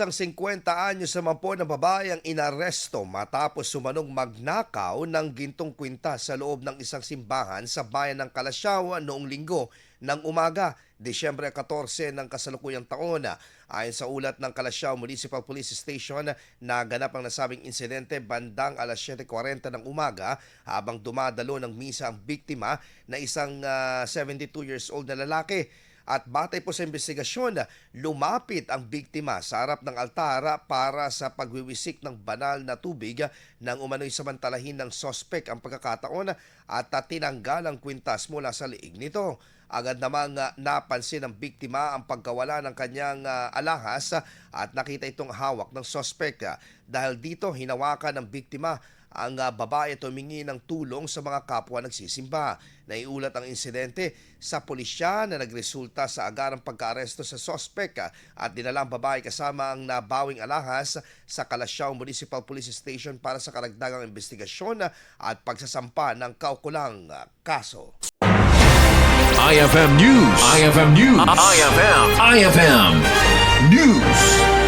Isang 50 anyos naman po na babae ang inaresto matapos sumanong magnakaw ng gintong kwintas sa loob ng isang simbahan sa bayan ng Calasiao noong linggo ng umaga, Disyembre 14 ng kasalukuyang taon. Ayon sa ulat ng Calasiao Municipal Police Station, naganap ang nasabing insidente bandang alas 7:40 ng umaga habang dumadalo ng misa ang biktima na isang 72 years old na lalaki. At batay po sa investigasyon, lumapit ang biktima sa harap ng altara para sa pagwiwisik ng banal na tubig nang umano'y samantalahin ng sospek ang pagkakataon at tinanggal ang kwintas mula sa liig nito. Agad namang napansin ng biktima ang pagkawala ng kanyang alahas at nakita itong hawak ng sospek. Dahil dito, hinawakan ng biktima ang babae at humingi ng tulong sa mga kapwa nagsisimba. Naiulat ang insidente sa pulisya na nagresulta sa agarang pagka-aresto sa sospek at dinala ang babae kasama ang nabawing alahas sa Calasiao Municipal Police Station para sa karagdagang investigasyon at pagsasampa ng kaukulang kaso. IFM News. IFM News. IFM News.